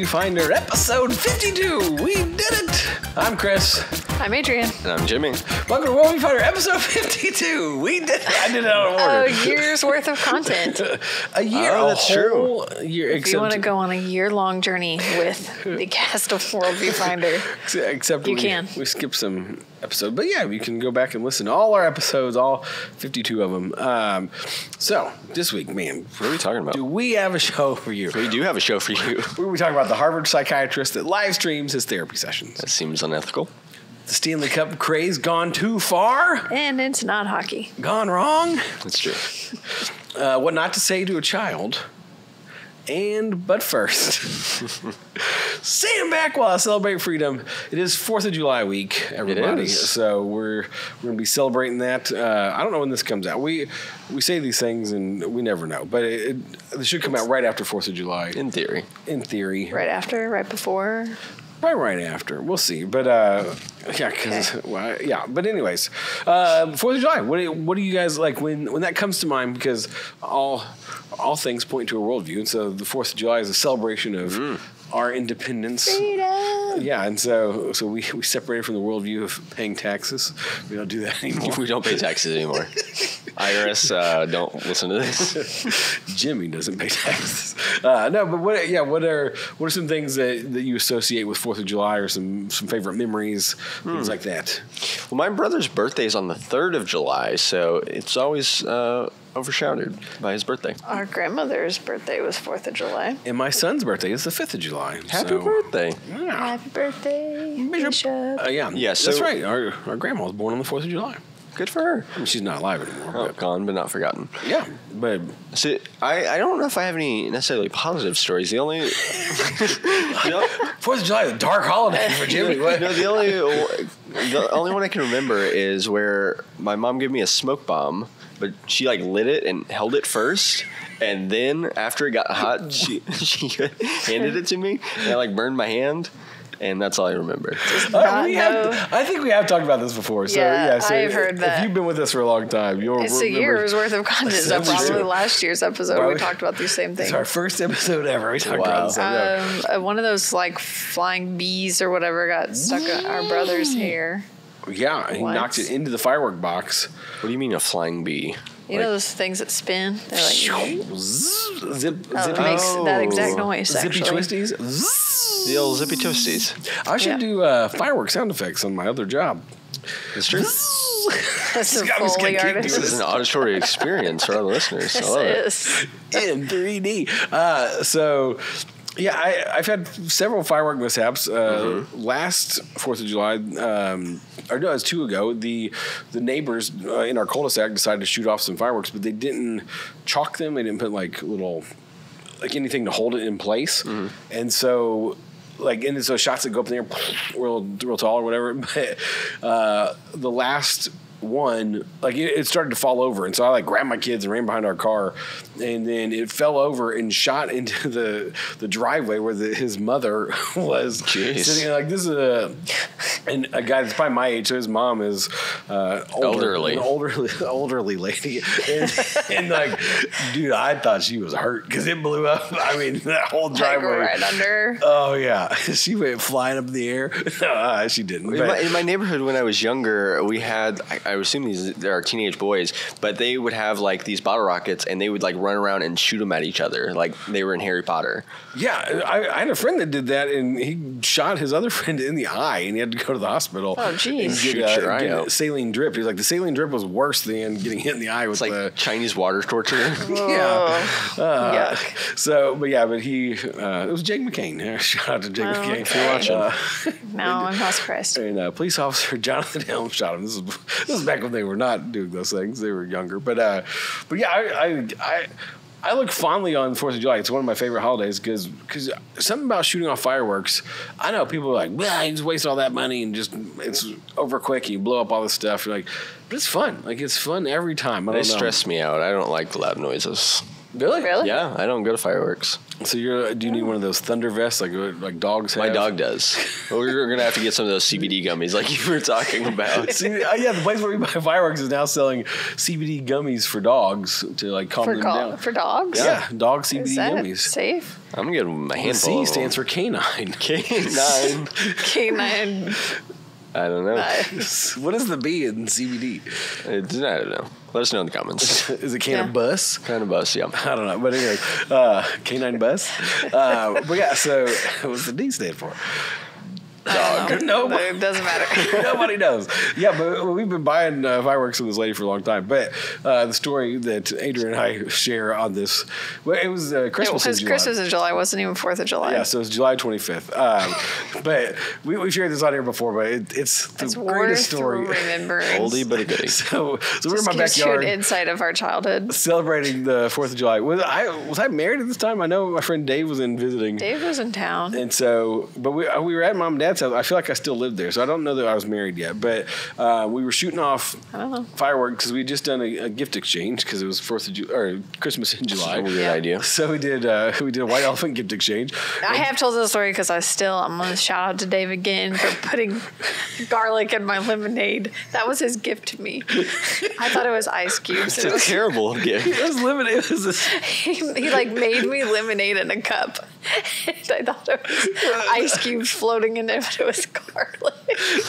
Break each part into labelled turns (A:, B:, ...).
A: Worldview Finder, episode 52. We did it. I'm Chris.
B: I'm Adrian.
C: And I'm Jimmy.
A: Welcome to Worldview Finder, episode 52. We did it. I did it out of order.
B: A year's worth of content.
A: A year.
C: Oh, that's true.
A: Year,
B: If you want to go on a year-long journey with the cast of Worldview Finder,
A: except
B: you can.
A: We skipped some episodes. But yeah, you can go back and listen to all our episodes, all 52 of them. So, this week, man.
C: What are we talking about?
A: Do we have a show for you?
C: We do have a show for you.
A: We're talking about the Harvard psychiatrist that live streams his therapy sessions.
C: That seems unethical.
A: The Stanley Cup craze gone too far?
B: and it's not hockey.
A: Gone wrong?
C: That's true.
A: What not to say to a child. But first, stand back while I celebrate freedom. It is 4th of July week, everybody.
C: It is.
A: So we're going to be celebrating that. I don't know when this comes out. We say these things and we never know. But it should come out right after 4th of July.
C: In theory.
A: In theory.
B: Right after, right before.
A: Right after. We'll see. But, yeah, because,
B: Okay.
A: well, yeah. But anyways, 4th of July, what do you guys like when that comes to mind? Because all things point to a worldview. And so the 4th of July is a celebration of our independence.
B: Freedom.
A: Yeah, and so we separated from the worldview of paying taxes. We don't do that anymore.
C: We don't pay taxes anymore. IRS, don't listen to this.
A: Jimmy doesn't pay taxes. No, but what are some things that you associate with 4th of July, or some favorite memories, things like that?
C: Well, my brother's birthday is on the 3rd of July, so it's always overshadowed by his birthday.
B: Our grandmother's birthday was 4th of July.
A: And my son's birthday is the 5th of July.
C: Happy birthday.
A: Yeah.
B: Happy birthday, Bishop.
A: Yeah,
C: Yeah,
A: that's right. Our grandma was born on the 4th of July.
C: Good for her.
A: I mean, she's not alive anymore.
C: Oh,
A: But
C: gone but not forgotten.
A: yeah, but
C: So I don't know if I have any necessarily positive stories. The only
A: 4th of July is a dark holiday for Jimmy. What?
C: No, the only one I can remember is where my mom gave me a smoke bomb, but she like lit it and held it first, and then after it got hot, she handed it to me, and I like burned my hand, and that's all I remember.
A: I think we have talked about this before. So
B: Yeah,
A: so
B: I've heard that.
A: If you've been with us for a long time, you'll
B: It's a
A: remember.
B: year's worth of content. So
A: That's
B: probably
A: true.
B: last year's episode
A: Well,
B: we talked about these same things.
A: It's our first episode ever. We talked about this.
B: One of those like flying bees or whatever got stuck in our brother's hair.
A: Yeah, and he
B: What?
A: knocked it into the firework box.
C: What do you mean a flying bee?
B: You know those things that spin? They're like,
A: Zip,
B: it makes that exact noise,
A: zippy
B: actually.
A: twisties.
C: The old zippy toasties.
A: I should
B: Yeah.
A: do firework sound effects on my other job.
C: It's true.
B: That's a
A: I'm just gonna
B: Foley
A: keep doing
C: This
B: artist.
C: is an auditory experience for our listeners. I
B: This
C: love it.
B: is.
A: In 3D. So, yeah, I've had several firework mishaps. Last 4th of July, or no, it was 2 ago, the neighbors in our cul-de-sac decided to shoot off some fireworks, but they didn't chalk them. They didn't put like anything to hold it in place. And so, so shots that go up in the air real tall or whatever. But the last one, it started to fall over, and so I grabbed my kids and ran behind our car, and then it fell over and shot into the driveway where his mother was
C: Jeez.
A: sitting. This is a guy that's probably my age, so his mom is
C: Elderly.
A: an elderly lady, and dude, I thought she was hurt because it blew up. I mean, that whole driveway
B: right under.
A: Oh yeah, she went flying up in the air. No, she didn't.
C: In my neighborhood when I was younger, we had, I would assume they are teenage boys, but they would have these bottle rockets, and they would run around and shoot them at each other like they were in Harry Potter.
A: Yeah, I had a friend that did that, and he shot his other friend in the eye, and he had to go to the hospital.
B: Oh, geez.
A: and
C: Shoot
A: get,
C: your eye
A: get a
C: out.
A: saline drip. He's like, the saline drip was worse than getting hit in the eye with
C: It's like Chinese water torture.
A: yeah.
B: Yuck.
A: So, but he, it was Jake McCain. Shout out to Jake McCain.
B: If you're
C: watching.
B: No, I'm not surprised.
A: And police officer Jonathan Helm shot him. This was back when they were not doing those things. They were younger. But yeah, I look fondly on 4th of July. It's one of my favorite holidays because something about shooting off fireworks. I know people are like, well, you just waste all that money and it's over quick and you blow up all this stuff. You're like, but it's fun. It's fun every time. I don't
C: They
A: know.
C: stress me out. I don't like loud noises.
A: Really?
B: Really?
C: Yeah, I don't go to fireworks.
A: So do you need one of those thunder vests like dogs have?
C: My dog does. But we're gonna have to get some of those CBD gummies, like you were talking about.
A: Yeah, the place where we buy fireworks is now selling CBD gummies for dogs to like calm them down.
B: For dogs?
A: Yeah, dog CBD
B: Is that
A: gummies.
B: safe?
C: I'm gonna give them a
A: The
C: handful.
A: C stands for canine.
C: Canine.
B: Canine.
C: I don't know.
A: What is the B in CBD?
C: I don't know. Let us know in the comments.
A: Is it cannabis?
C: Kind of bus, yeah.
A: I don't know, but anyway, canine bus. But yeah, so what's the D stand for?
B: Dog.
A: Nobody,
B: It doesn't matter.
A: nobody knows. Yeah, but we've been buying fireworks from this lady for a long time. But the story that Adrian and I share on this, well, it was Christmas in July.
B: Christmas in July. It wasn't even 4th of July.
A: Yeah, so it's July 25th. But we've shared this on here before, but it's the
B: It's
A: greatest
B: worth
A: story.
B: remembering.
C: Oldie but a goodie.
A: So we're in my
B: Gives you
A: backyard
B: an insight of our childhood.
A: celebrating the 4th of July. Was I married at this time? I know my friend Dave was in visiting.
B: Dave was in town.
A: And so, but we were at mom and dad's house. I feel like I still lived there, so I don't know that I was married yet. But we were shooting off fireworks because we had just done a gift exchange because it was 4th of July or Christmas in July.
C: Weird idea.
A: So we did a white elephant gift exchange.
B: I have told this story because I'm going to shout out to Dave again for putting garlic in my lemonade. That was his gift to me. I thought it was ice cubes.
C: It's a terrible gift.
A: It was limited. It was
B: He like made me lemonade in a cup. And I thought it was ice cubes floating in it, but it was garlic.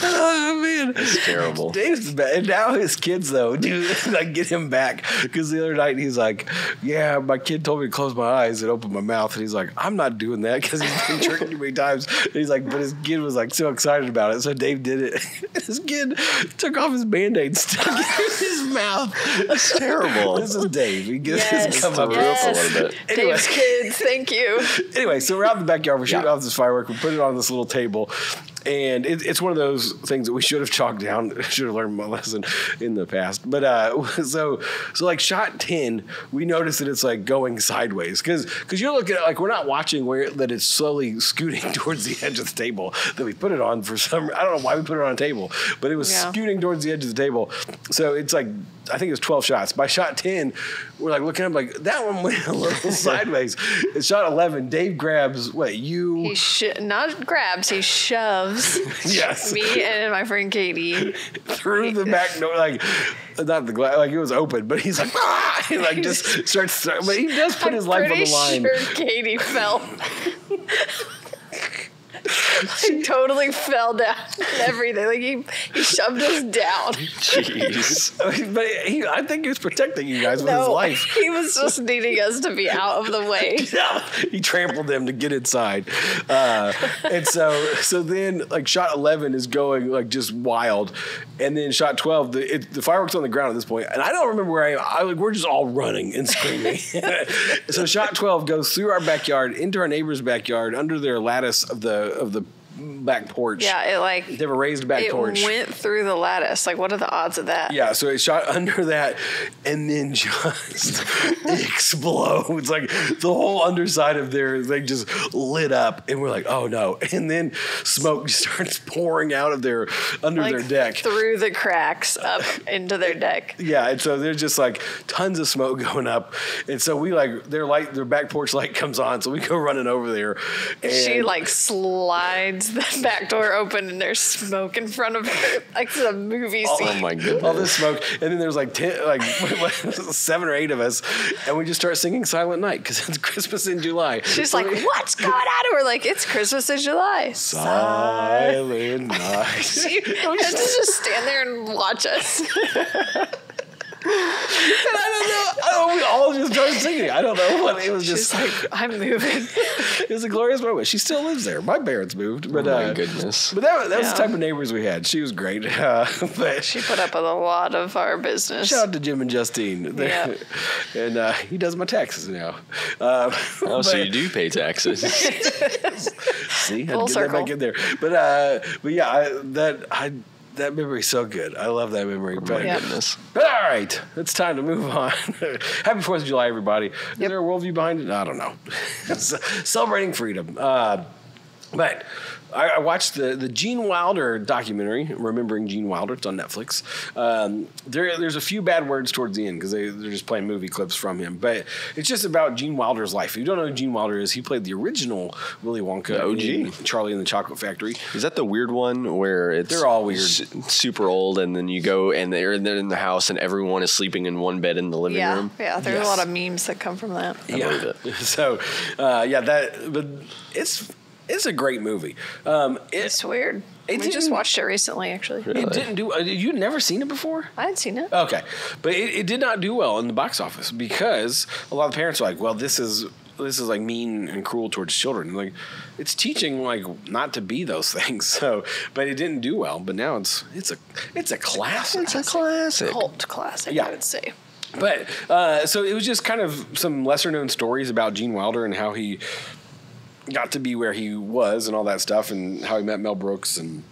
A: oh man,
C: It's terrible.
A: Dave's bad. And now his kids though, dude, like get him back because the other night he's like, "Yeah, my kid told me to close my eyes and open my mouth," and he's like, "I'm not doing that because he's been tricked too many times." And he's like, but his kid was like so excited about it, so Dave did it. His kid took off his Band-Aid, stuck it in his mouth.
C: That's terrible.
A: This is Dave. He gets
B: Yes,
A: his come up
C: Threw up a little bit.
A: Anyway.
B: Dave's kids, thank you.
A: Anyway, so we're out in the backyard. We're shooting off this firework. We put it on this little table. And it's one of those things that we should have chalked down. Should have learned my lesson in the past. But so like shot 10, we notice that it's like going sideways because you're looking at like we're not watching that it's slowly scooting towards the edge of the table that we put it on for some. I don't know why we put it on a table, but it was scooting towards the edge of the table. So it's like I think it was 12 shots. By shot 10, we're like looking up like that one went a little sideways. It's shot 11. Dave grabs
B: He not grabs, he shoves
A: Yes.
B: me and my friend Katie
A: through the back door, like not the glass, like it was open, but he's like, ah! He like just starts, but he does put his life on the line.
B: I'm pretty sure Katie fell. He totally fell down and everything. Like he shoved us down.
C: Jeez.
A: But I think he was protecting you guys with his life.
B: He was just needing us to be out of the way.
A: He trampled them to get inside, and so then like shot 11 is going like just wild, and then shot 12 the fireworks on the ground at this point, and I don't remember where I am. We're just all running and screaming. So shot 12 goes through our backyard into our neighbor's backyard under their lattice of the back porch.
B: Yeah, it like
A: they have a raised back porch.
B: It went through the lattice. Like, what are the odds of that?
A: Yeah, so it shot under that and then just explodes. Like the whole underside of their thing just lit up, and we're like, oh no! And then smoke starts pouring out of their their deck
B: through the cracks up into their deck.
A: Yeah, and so there's just like tons of smoke going up, and so we like their back porch light comes on, so we go running over there. And
B: she like slides the back door open, and there's smoke in front of her, like it's a movie scene.
C: Oh my goodness!
A: All this smoke, and then there's like 7 or 8 of us, and we just start singing Silent Night because it's Christmas in July.
B: She's like, "What's going on?" And we're like, "It's Christmas in July."
A: Silent Night.
B: She had to just stand there and watch us.
A: And I don't know. We all just started singing. I don't know what it was.
B: She's
A: Just
B: like, "I'm moving."
A: It was a glorious moment. She still lives there. My parents moved, but
C: Oh my goodness.
A: But that was the type of neighbors we had. She was great. But
B: She put up with a lot of our business.
A: shout out to Jim and Justine.
B: Yeah.
A: And he does my taxes now.
C: Oh, so you do pay taxes.
A: See, I
B: Full
A: get
B: circle.
A: that back in there. But yeah, that memory's so good. I love that memory.
C: Oh my
B: Yeah.
C: goodness.
A: But all right, it's time to move on. Happy 4th of July, everybody. Is there a worldview behind it? I don't know. Celebrating freedom. But I watched the Gene Wilder documentary, Remembering Gene Wilder. It's on Netflix. There's a few bad words towards the end because they're just playing movie clips from him. But it's just about Gene Wilder's life. If you don't know who Gene Wilder is, he played the original Willy Wonka, in Charlie and the Chocolate Factory.
C: Is that the weird one where
A: they're all weird,
C: super old, and then you go and they're in the house and everyone is sleeping in one bed in the living room?
B: Yeah, there's a lot of memes that come from that.
C: I believe it.
A: So, but it's a great movie.
B: It's weird. We just watched it recently, actually.
C: Really?
A: It didn't do. You'd never seen it before?
B: I had seen it.
A: Okay, but it did not do well in the box office because a lot of parents are like, "Well, this is like mean and cruel towards children." Like, it's teaching like not to be those things. So, but it didn't do well. But now it's a classic.
C: It's a classic,
B: cult classic.
A: Yeah.
B: I would say.
A: But so it was just kind of some lesser known stories about Gene Wilder and how he got to be where he was and all that stuff, and how he met Mel Brooks and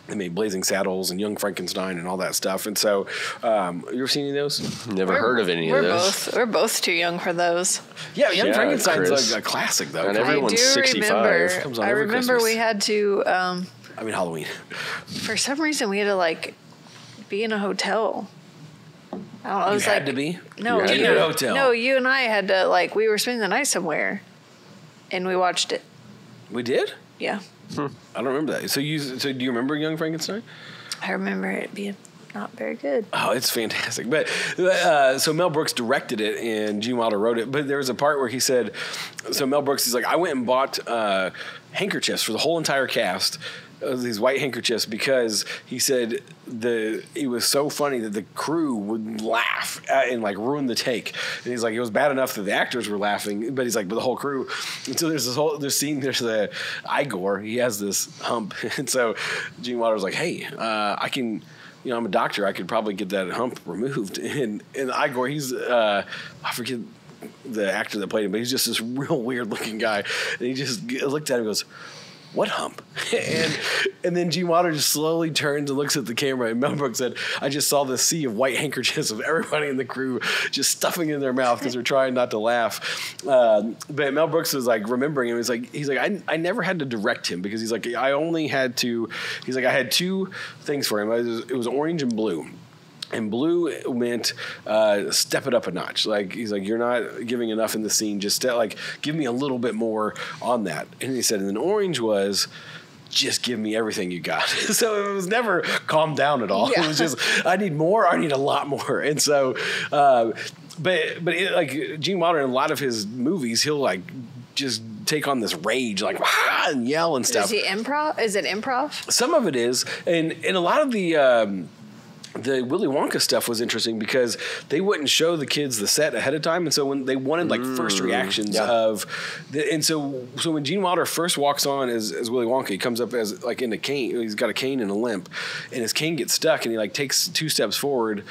A: they made Blazing Saddles and Young Frankenstein and all that stuff. And so, you ever seen any of those?
C: Never heard of any of those.
B: We're both too young for those.
A: Yeah, Young Frankenstein's like a classic though.
C: And everyone's 65.
A: Comes on
B: I
A: every
B: remember
A: Christmas.
B: we had to.
A: Halloween.
B: For some reason, we had to like be in a hotel. I don't know. It was
A: had to be?
B: No,
C: You had to be in a
A: hotel.
B: No, you and I had to we were spending the night somewhere, and we watched it.
A: We did?
B: Yeah,
A: I don't remember that. So do you remember Young Frankenstein?
B: I remember it being not very good.
A: Oh, it's fantastic. But so Mel Brooks directed it and Gene Wilder wrote it. But there was a part where he said, so Mel Brooks is like, I went and bought handkerchiefs for the whole entire cast. These white handkerchiefs because he said it was so funny that the crew would laugh and like ruin the take. And he's like, it was bad enough that the actors were laughing, but he's like, but the whole crew. And so there's the Igor. He has this hump, and so Gene Wilder's like, hey, I can. I'm a doctor. I could probably get that hump removed. And Igor, he's I forget the actor that played him, but he's just this real weird looking guy. And he just looked at him and goes, what hump? and then Gene Wilder just slowly turns and looks at the camera, and Mel Brooks said, I just saw this sea of white handkerchiefs of everybody in the crew just stuffing in their mouth because they're trying not to laugh. But Mel Brooks was like remembering him. He's like, I never had to direct him because he's like, I had two things for him. It was orange and blue. And blue meant step it up a notch. Like he's like, you're not giving enough in the scene. Just give me a little bit more on that. And he said, and then orange was just give me everything you got. So it was never calmed down at all. Yeah. It was just I need more. I need a lot more. And so, like Gene Wilder in a lot of his movies, he'll like just take on this rage, like and yell and stuff.
B: Is it improv?
A: Some of it is, and a lot of the Willy Wonka stuff was interesting because they wouldn't show the kids the set ahead of time, and so when they wanted like first reactions so when Gene Wilder first walks on as Willy Wonka, he comes up as like in a cane. He's got a cane and a limp, and his cane gets stuck, and he like takes 2 steps forward.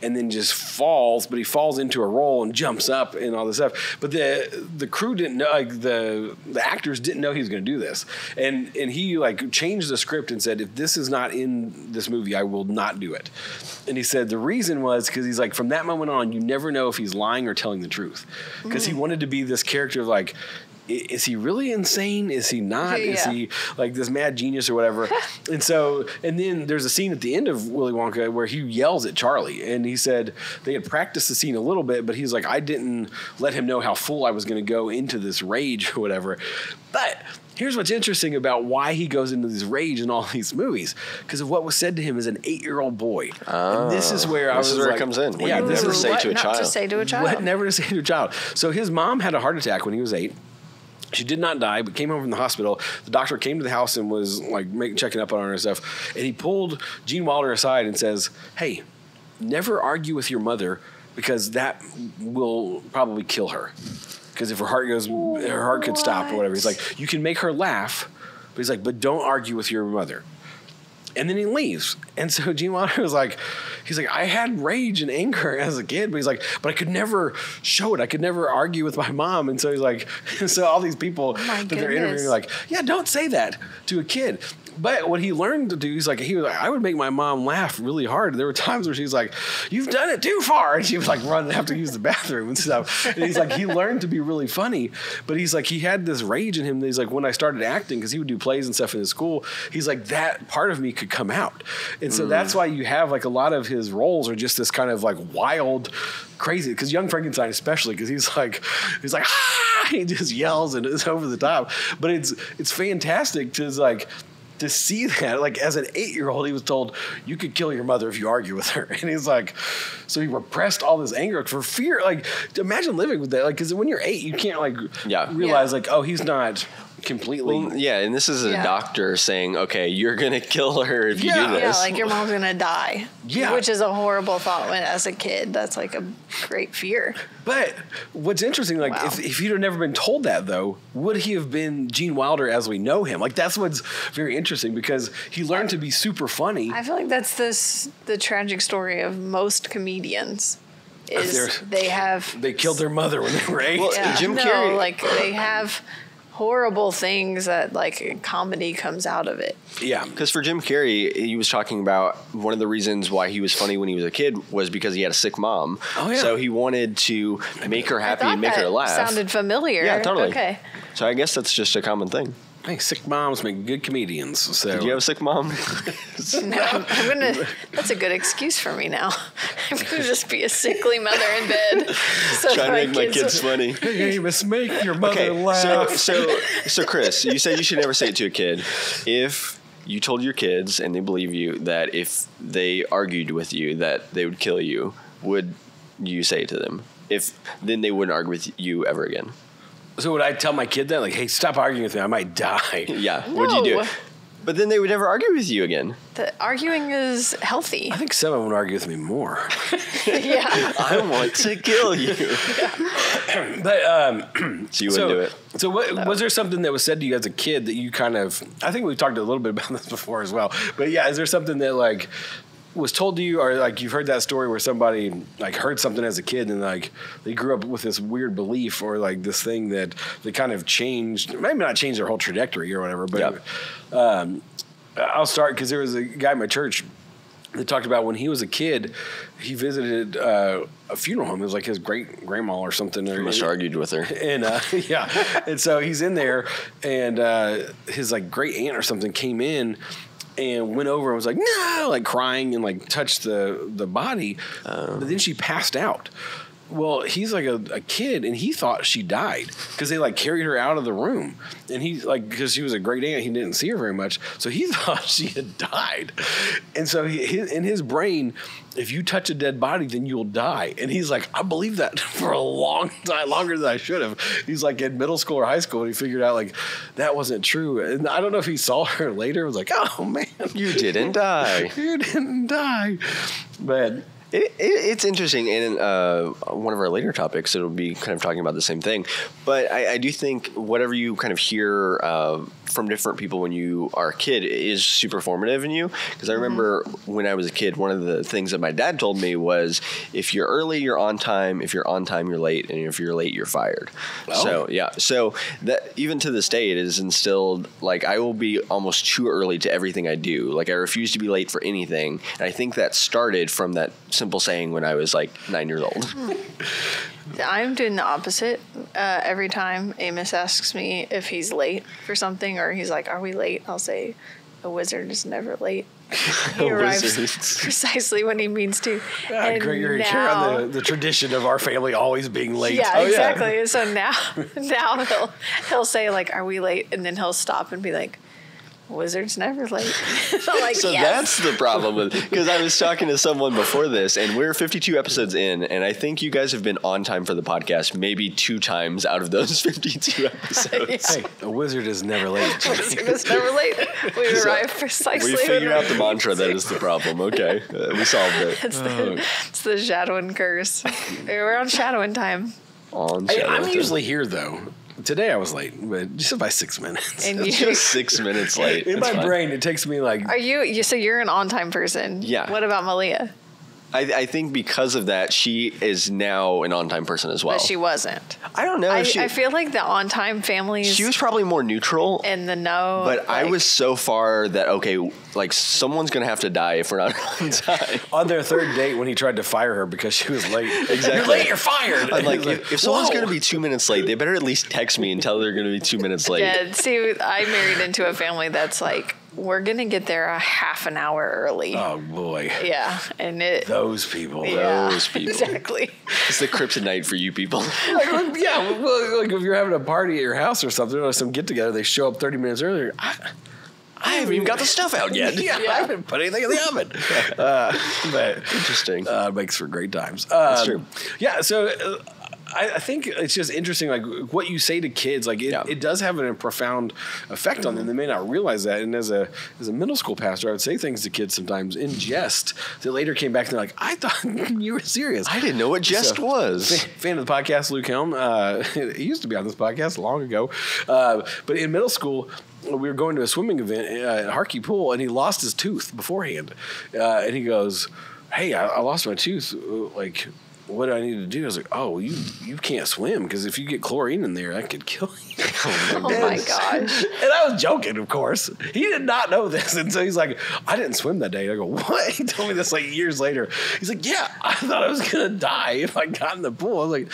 A: And then just falls, but he falls into a roll and jumps up and all this stuff. But the crew didn't know, like the actors didn't know he was going to do this. And he like changed the script and said, if this is not in this movie, I will not do it. And he said the reason was because he's like, from that moment on, you never know if he's lying or telling the truth. Because he wanted to be this character of like, is he really insane? Is he not? Yeah. Is he like this mad genius or whatever? And then there's a scene at the end of Willy Wonka where he yells at Charlie, and he said they had practiced the scene a little bit, but he's like, I didn't let him know how full I was going to go into this rage or whatever. But here's what's interesting about why he goes into this rage in all these movies, because of what was said to him as an 8-year-old boy. And this is where
C: it comes in.
A: Yeah,
C: never to say to a child.
B: Not to say to a child.
A: What never to say to a child. So his mom had a heart attack when he was 8. She did not die, but came home from the hospital. The doctor came to the house and was like checking up on her and stuff. And he pulled Gene Wilder aside and says, hey, never argue with your mother because that will probably kill her. Because if her heart could stop or whatever. He's like, you can make her laugh, but he's like, but don't argue with your mother. And then he leaves. And so Gene Wilder was like, he's like, I had rage and anger as a kid, but he's like, but I could never show it. I could never argue with my mom. And so he's like, so all these people that they're interviewing are like, yeah, don't say that to a kid. But what he learned to do, he was like, I would make my mom laugh really hard. There were times where she's like, "You've done it too far," and she was like, run and have to use the bathroom and stuff. And he's like, he learned to be really funny, but he's like, he had this rage in him. That he's like, when I started acting, because he would do plays and stuff in his school, he's like, that part of me could come out, and so that's why you have like a lot of his roles are just this kind of like wild, crazy. Because Young Frankenstein, especially, because he's like, ah! He just yells and it's over the top. But it's fantastic to see that, like, as an 8-year-old, he was told you could kill your mother if you argue with her, and he's like, so he repressed all this anger for fear. Like, imagine living with that, like, because when you're 8, you can't like realize like, oh, he's not completely.
C: Well, yeah, and this is a doctor saying, okay, you're gonna kill her if you do this.
B: Yeah, like your mom's gonna die.
A: Yeah,
B: which is a horrible thought when, as a kid, that's like a great fear.
A: But what's interesting, like, if he'd have never been told that, though, would he have been Gene Wilder as we know him? Like, that's what's very interesting, because he learned to be super funny.
B: I feel like that's the tragic story of most comedians. Is they
A: killed their mother when they were 8.
C: Well, Jim Carrey,
B: like they have horrible things that like comedy comes out of it.
A: Yeah.
C: Because for Jim Carrey, he was talking about one of the reasons why he was funny when he was a kid was because he had a sick mom.
A: Oh, yeah.
C: So he wanted to make her happy and make her laugh.
B: Sounded familiar.
C: Yeah, totally.
B: Okay.
C: So I guess that's just a common thing.
A: Hey, sick moms make good comedians. So.
C: Did you have a sick mom?
B: No, I'm gonna. That's a good excuse for me now. I'm gonna just be a sickly mother in bed. So
C: trying to make my kids funny.
A: Hey, Amos, make your mother laugh.
C: So Chris, you said you should never say it to a kid. If you told your kids and they believe you that if they argued with you that they would kill you, would you say it to them? If then they wouldn't argue with you ever again.
A: So would I tell my kid that? Like, hey, stop arguing with me. I might die.
C: Yeah.
B: No.
C: Would you do it? But then they would never argue with you again.
B: The arguing is healthy.
A: I think some of them would argue with me more.
B: Yeah.
C: I want to kill you.
A: But
C: so you wouldn't do it.
A: So was there something that was said to you as a kid that you kind of, I think we've talked a little bit about this before as well, but yeah, is there something that like was told to you, or like you've heard that story where somebody like heard something as a kid and like they grew up with this weird belief or like this thing that they kind of changed, maybe not changed their whole trajectory or whatever, but I'll start because there was a guy in my church that talked about when he was a kid, he visited a funeral home. It was like his great grandma or something.
C: He must have argued with her.
A: And and so he's in there, and his like great aunt or something came in and went over and was like, no, like crying and like touched the body. But then she passed out. Well, he's like a kid, and he thought she died because they like carried her out of the room, and he like, because she was a great aunt, he didn't see her very much, so he thought she had died. And so in his brain, if you touch a dead body, then you'll die. And he's like, I believed that for a long time, longer than I should have. He's like in middle school or high school, and he figured out like that wasn't true. And I don't know if he saw her later, was like, oh man,
C: you didn't die.
A: You didn't die. But
C: it's interesting. In one of our later topics, it'll be kind of talking about the same thing. But I do think whatever you kind of hear from different people when you are a kid is super formative in you. Because I remember when I was a kid, one of the things that my dad told me was, if you're early, you're on time. If you're on time, you're late. And if you're late, you're fired. Oh. So, yeah. So that even to this day, it is instilled, like, I will be almost too early to everything I do. Like, I refuse to be late for anything. And I think that started from that simple saying when I was like 9 years old.
B: I'm doing the opposite. Every time Amos asks me if he's late for something, or he's like, are we late? I'll say, a wizard is never late. He arrives precisely when he means to.
A: You're carrying on the tradition of our family always being late.
B: Yeah, exactly. Yeah. So now he'll say like, are we late? And then he'll stop and be like, wizard's never late. Like,
C: so yes. That's the problem because I was talking to someone before this, and we're 52 episodes in, and I think you guys have been on time for the podcast maybe 2 times out of those 52 episodes.
A: Hey, a wizard is never late.
B: A wizard is never late. We arrive precisely.
C: We figured out the mantra that is the problem. Okay, we solved it.
B: It's the Shadowin curse. We're on Shadowin time.
A: I'm usually here though. Today I was late, but just by 6 minutes.
B: And
C: it's just 6 minutes late.
A: In my brain, it takes me like...
B: So you're an on-time person.
C: Yeah.
B: What about Malia?
C: I think because of that, she is now an on-time person as well.
B: But she wasn't.
C: I don't know.
B: I feel like the on-time families.
C: She was probably more neutral.
B: In the know.
C: But I was so far that, okay, like someone's going to have to die if we're not on time.
A: On their third date when he tried to fire her because she was late.
C: Exactly.
A: You're late, you're fired.
C: I'm like, if someone's going to be 2 minutes late, they better at least text me and tell they're going to be 2 minutes late.
B: Yeah, see, I married into a family that's like, we're going to get there a half an hour early.
A: Oh, boy.
B: Yeah. And
A: those people.
B: Yeah,
C: Those people.
B: Exactly.
C: It's the kryptonite for you people.
A: Yeah, well, like if you're having a party at your house or something, or some get together, they show up 30 minutes earlier.
C: I haven't even got the stuff out yet.
A: Yeah, I haven't put anything in the oven. But
C: Interesting.
A: makes for great times.
C: That's true.
A: Yeah, so I think it's just interesting, like what you say to kids, like it does have a profound effect on them. They may not realize that. And as a middle school pastor, I would say things to kids sometimes in jest that later came back and they're like, I thought you were serious.
C: I didn't know what jest was.
A: Fan of the podcast, Luke Helm. He used to be on this podcast long ago. But in middle school, we were going to a swimming event at Harkey Pool, and he lost his tooth beforehand. And he goes, hey, I lost my tooth. Like, what do I need to do? I was like, oh, you can't swim because if you get chlorine in there, that could kill you.
B: Oh my gosh.
A: And I was joking, of course. He did not know this. And so he's like, I didn't swim that day. And I go, what? He told me this like years later. He's like, yeah, I thought I was going to die if I got in the pool. I was like,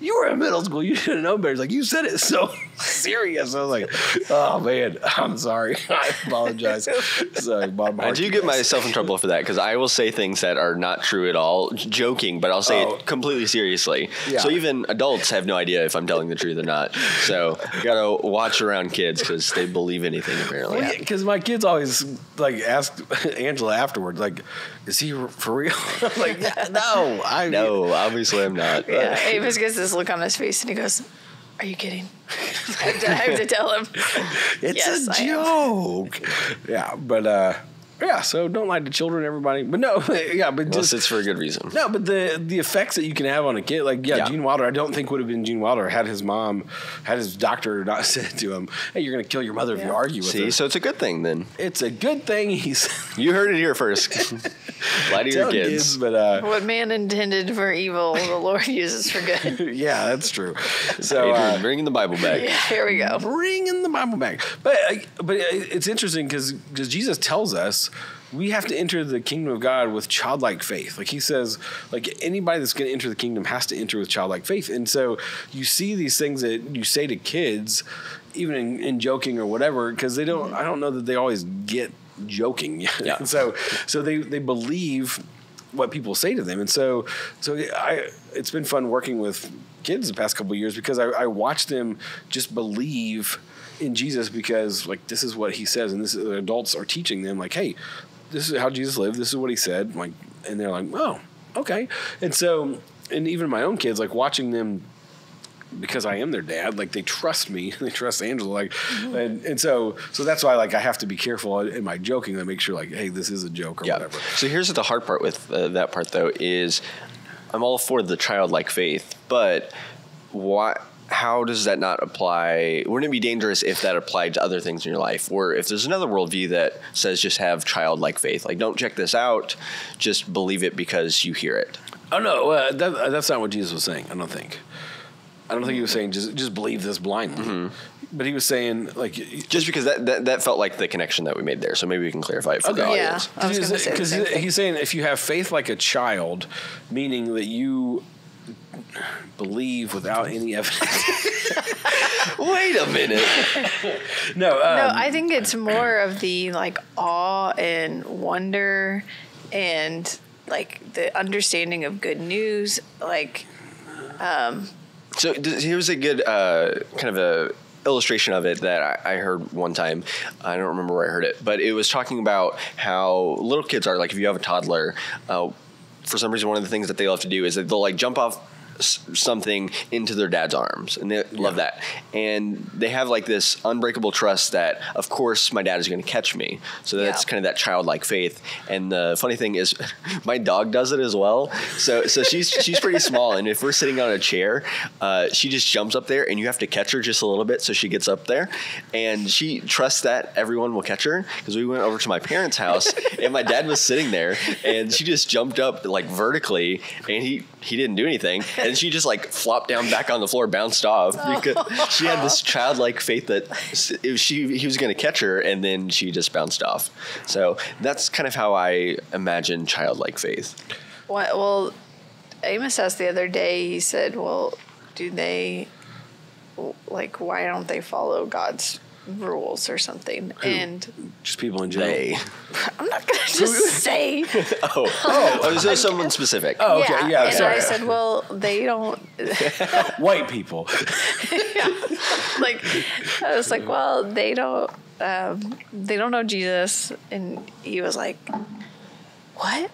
A: you were in middle school. You should have known better. He's like, you said it so serious. I was like, oh, man, I'm sorry. I apologize. So, Bob,
C: I do get myself in trouble for that because I will say things that are not true at all, joking, but I'll say it completely seriously. Yeah. So even adults have no idea if I'm telling the truth or not. So you got to watch around kids because they believe anything apparently.
A: Because my kids always like ask Angela afterwards, like, is he for real? I'm like, no,
C: no, obviously I'm not.
B: Yeah, Amos gets this look on his face and he goes, are you kidding? I have to tell him.
A: It's a joke. Yeah, but yeah, so don't lie to children, everybody. But no, yeah, but
C: unless it's for a good reason.
A: No, but the effects that you can have on a kid, like Gene Wilder, I don't think would have been Gene Wilder had his doctor not said to him, "Hey, you're going to kill your mother if you argue with her."
C: See, so it's a good thing then.
A: It's a good thing
C: You heard it here first. Lie to your kids.
A: But
B: what man intended for evil, the Lord uses for good.
A: Yeah, that's true. So
C: Adrian, bringing the Bible back.
B: Yeah, here we go.
A: Bringing the Bible back. But it's interesting because Jesus tells us we have to enter the kingdom of God with childlike faith. Like he says, like anybody that's going to enter the kingdom has to enter with childlike faith. And so you see these things that you say to kids, even in joking or whatever, because I don't know that they always get joking. Yeah. So they believe what people say to them. And so it's been fun working with kids the past couple of years because I watch them just believe in Jesus because like this is what he says, and this is, adults are teaching them like, hey, this is how Jesus lived. This is what he said. Like, and they're like, oh, okay. And so, and even my own kids, like watching them, because I am their dad, like they trust me, they trust Angela, like, and so that's why like I have to be careful in my joking to make sure like, hey, this is a joke or whatever.
C: So here's the hard part with that part though is I'm all for the childlike faith, but how does that not apply? Wouldn't it be dangerous if that applied to other things in your life? Or if there's another worldview that says just have childlike faith, like don't check this out, just believe it because you hear it.
A: Oh no, that's not what Jesus was saying. I don't think he was saying just believe this blindly. Mm-hmm. But he was saying like
C: just because that felt like the connection that we made there. So maybe we can clarify it for the audience.
B: I was going to say
A: because he's saying if you have faith like a child, meaning that you believe without any evidence.
C: Wait a minute.
A: No,
B: I think it's more of the like awe and wonder and like the understanding of good news. Like,
C: so here's a good kind of a illustration of it that I heard one time. I don't remember where I heard it, but it was talking about how little kids are like if you have a toddler. For some reason, one of the things that they love to do is that they'll like jump off something into their dad's arms, and they love that. And they have like this unbreakable trust that, of course, my dad is going to catch me. So that's kind of that childlike faith. And the funny thing is, my dog does it as well. So she's pretty small, and if we're sitting on a chair, she just jumps up there, and you have to catch her just a little bit so she gets up there. And she trusts that everyone will catch her, because we went over to my parents' house, and my dad was sitting there, and she just jumped up like vertically, and he didn't do anything, and she just like flopped down back on the floor, bounced off, because she had this childlike faith that he was going to catch her, and then she just bounced off. So that's kind of how I imagine childlike faith.
B: Well, Amos asked the other day, he said, well, do they, like, why don't they follow God's rules or something?
A: Who?
B: And
A: just people in general.
B: I'm not gonna just say.
C: Is there someone specific?
A: Oh, okay, yeah.
B: And
A: sorry.
B: I said, well, they don't.
A: White people.
B: Like, I was like, well, they don't know Jesus, and he was like, what?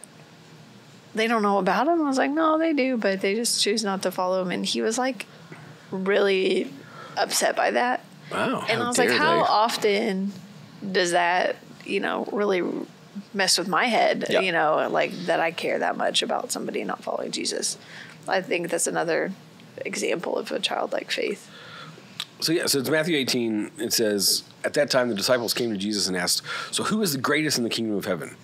B: They don't know about him? I was like, no, they do, but they just choose not to follow him. And he was like, really upset by that.
A: Wow.
B: And I was like, how often does that, really mess with my head, like that I care that much about somebody not following Jesus? I think that's another example of a childlike faith.
A: So it's Matthew 18. It says, at that time the disciples came to Jesus and asked, so who is the greatest in the kingdom of heaven?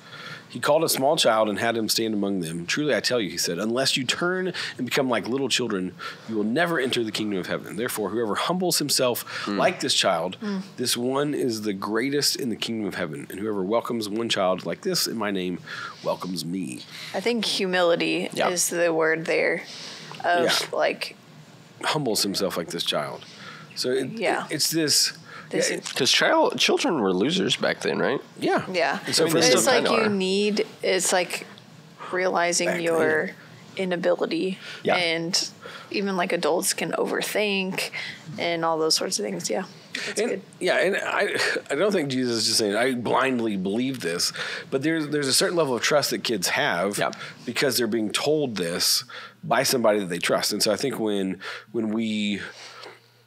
A: He called a small child and had him stand among them. Truly, I tell you, he said, unless you turn and become like little children, you will never enter the kingdom of heaven. Therefore, whoever humbles himself like this child, this one is the greatest in the kingdom of heaven. And whoever welcomes one child like this in my name welcomes me.
B: I think humility is the word there of like...
A: humbles himself like this child. So it's this...
C: Because children were losers back then, right?
A: Yeah.
B: Yeah.
A: And so
B: it's like it's like realizing
A: Back
B: your
A: then.
B: inability, and even like adults can overthink and all those sorts of things. Yeah. That's good.
A: Yeah, and I don't think Jesus is just saying, I blindly believe this, but there's a certain level of trust that kids have because they're being told this by somebody that they trust. And so I think when we...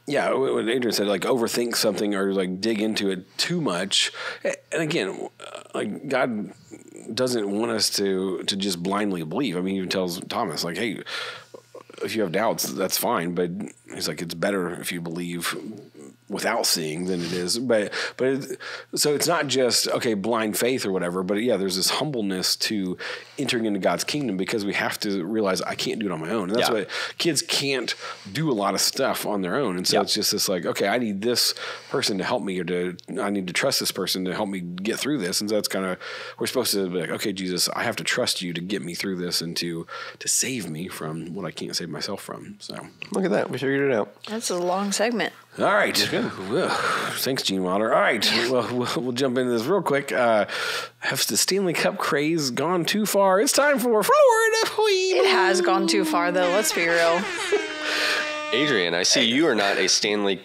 A: Yeah, what Adrian said, like overthink something or like dig into it too much. And again, like God doesn't want us to just blindly believe. I mean, he even tells Thomas, like, hey, if you have doubts, that's fine. But he's like, it's better if you believe without seeing than it is. So it's not just, okay, blind faith or whatever, but there's this humbleness to entering into God's kingdom because we have to realize I can't do it on my own. And that's why kids can't do a lot of stuff on their own. And so it's just this like, okay, I need this person to help me I need to trust this person to help me get through this. And so that's kind of, we're supposed to be like, okay, Jesus, I have to trust you to get me through this and to save me from what I can't save myself from. So
C: look at that. We figured it out.
B: That's a long segment.
A: All right. Thanks, Gene Wilder. All right. Well, we'll jump into this real quick. Has the Stanley Cup craze gone too far? It's time for Florida.
B: It has gone too far, though. Let's be real.
C: Adrian, I see you are not a Stanley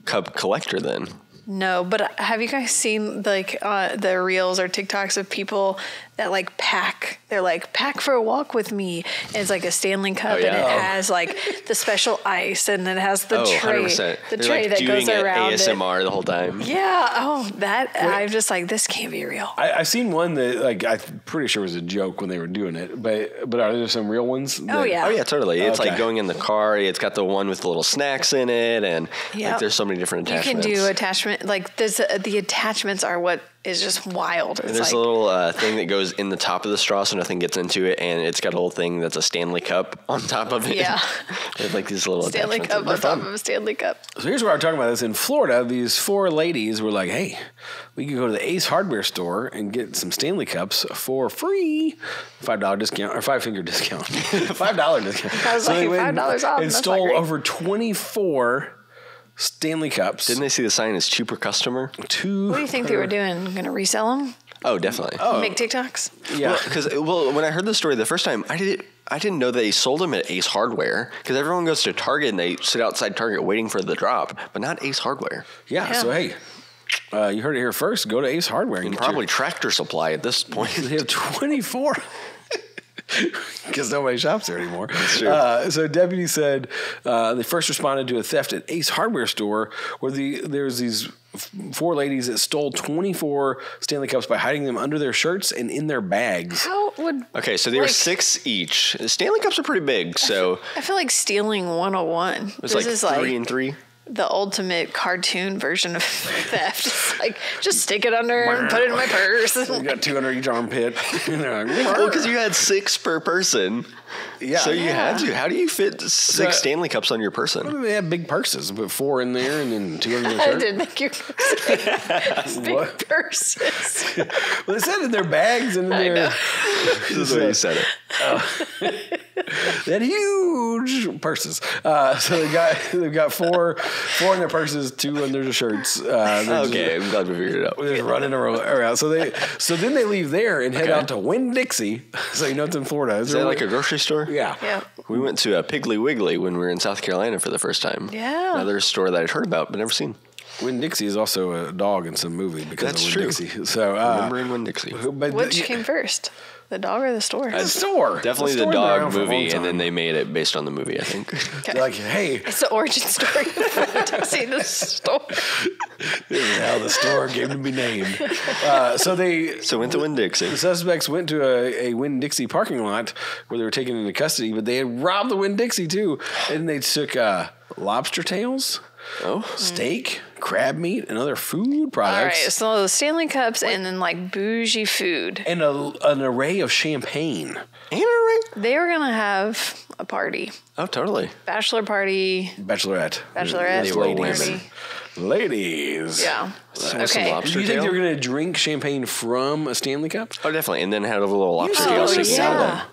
C: Cup collector then.
B: No, but have you guys seen like the reels or TikToks of people that like pack? They're like, pack for a walk with me. And it's like a Stanley Cup, and it has like the special ice, and it has the tray,
C: 100%.
B: the
C: They're
B: tray
C: like
B: that goes around
C: ASMR the whole time.
B: Yeah. Oh, that I'm just like, this can't be real.
A: I've seen one that like I'm pretty sure was a joke when they were doing it, but are there some real ones?
B: Oh yeah,
C: totally. It's like going in the car. It's got the one with the little snacks in it, and like there's so many different attachments.
B: You can do attachment. Like the attachments are what is just wild.
C: And there's a little thing that goes in the top of the straw so nothing gets into it, and it's got a little thing that's a Stanley Cup on top of it.
B: Yeah.
C: It's like these little
B: Stanley Cup on top of a Stanley Cup.
A: So here's what I'm talking about. This in Florida, these 4 ladies were like, hey, we can go to the Ace Hardware store and get some Stanley Cups for free. $5 discount or 5-finger discount. $5 discount.
B: I was
A: so
B: like, $5 off.
A: And stole over 24 Stanley Cups.
C: Didn't they see the sign as cheaper customer?
B: What do you think they were doing? Going to resell them?
C: Oh, definitely.
B: Make TikToks?
A: Yeah.
C: Because when I heard the story the first time, I didn't know they sold them at Ace Hardware, because everyone goes to Target and they sit outside Target waiting for the drop, but not Ace Hardware.
A: Yeah. So, hey, you heard it here first. Go to Ace Hardware.
C: And probably Tractor Supply at this point.
A: They have 24. because nobody shops there anymore.
C: That's true.
A: So deputies said they first responded to a theft at Ace Hardware store where there's these 4 ladies that stole 24 Stanley Cups by hiding them under their shirts and in their bags.
B: How would...
C: Okay, so they were 6 each. The Stanley Cups are pretty big, so...
B: I feel like stealing 101.
C: It's like 3 and 3.
B: The ultimate cartoon version of theft. It's like, just stick it under and put it in my purse.
A: You got 200 each armpit.
C: Well, because you had 6 per person.
A: Yeah.
C: So you had to. How do you fit 6 Stanley Cups on your person?
A: They have big purses. Put 4 in there and then 2 in the
B: I
A: shirt.
B: didn't think you big
A: What?
B: purses.
A: Well, they said in their bags and in their...
C: This is the way you said it.
A: They had huge purses. So they've got 4 in their purses, 2 under their shirts.
C: Okay, I'm glad we figured it out.
A: They're just running around. So then they leave there and head out to Winn-Dixie. So you know it's in Florida.
C: Is that like a grocery store?
A: Yeah.
B: Yeah.
C: We went to a Piggly Wiggly when we were in South Carolina for the first time.
B: Yeah.
C: Another store that I'd heard about but never seen.
A: Winn-Dixie is also a dog in some movie because
C: That's
A: of
C: true.
A: Winn-Dixie. So
C: Remembering Winn-Dixie.
A: but
B: Which came first? The dog or the store?
A: the store.
C: Definitely the
A: store's been around
C: dog
A: for a long
C: movie, and
A: time.
C: then they made it based on the movie, I think.
A: They're like, hey,
B: It's the origin story of Dixie the store.
A: this is how the store came to be named. So
C: Went to Winn-Dixie.
A: the suspects went to a Winn-Dixie parking lot where they were taken into custody, but they had robbed the Winn-Dixie too. And they took lobster tails, steak, crab meat, and other food
B: All
A: products.
B: right, so the Stanley Cups and then like bougie food.
A: And an array of champagne.
C: Ain't it right?
B: They were going to have a party.
C: Oh, totally.
B: Bachelor party,
A: Bachelorette.
B: bachelorette,
C: They were
B: party.
C: women.
A: Ladies.
B: Yeah.
C: With some
B: Okay.
C: lobster
A: Do you think
C: tail?
A: they're going to drink champagne from a Stanley Cup?
C: Oh, definitely. And then had a little lobster
B: Oh,
C: tail
B: yeah.
C: sticking out of them.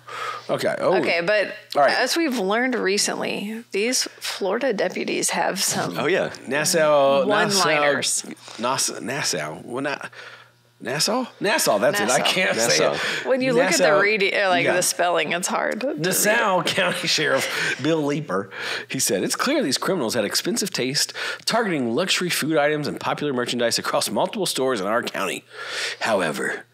A: Okay. Oh.
B: Okay, but
A: All right.
B: as we've learned recently, these Florida deputies have some
C: Oh, yeah.
B: one-liners.
A: Nassau. Well, not Nassau? Nassau, that's it. I
B: Nassau.
A: can't say
C: Nassau.
A: it.
B: When you look at
A: Nassau-
B: the reading, like
A: yeah.
B: the spelling, it's hard. to read.
A: Nassau County Sheriff Bill Leeper, he said, it's clear these criminals had expensive taste, targeting luxury food items and popular merchandise across multiple stores in our county. However,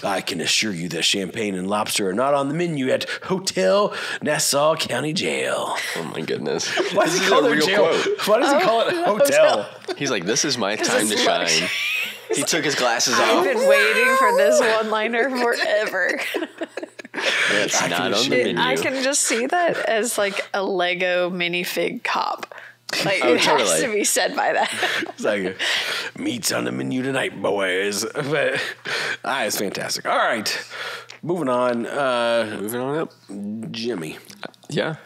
A: I can assure you that champagne and lobster are not on the menu at Hotel Nassau County Jail.
C: Oh, my goodness.
A: Why does
C: This
A: he
C: is
A: call
C: a
A: it
C: real
A: jail?
C: quote.
A: Why does he call it hotel?
C: He's like, this is my time to
B: it's
C: shine.
B: luxury.
C: He took his glasses
B: I've
C: off.
B: been waiting for this one-liner forever.
C: It's
A: I
C: not
A: can
C: on the
A: shit.
C: menu.
B: I can just see that as like a Lego minifig cop. Like
C: Oh,
B: it has
C: totally.
B: to be said by that.
A: It's like, meat's on the menu tonight, boys. But it's fantastic. All right, moving on.
C: Moving on up.
A: Jimmy,
C: Yeah.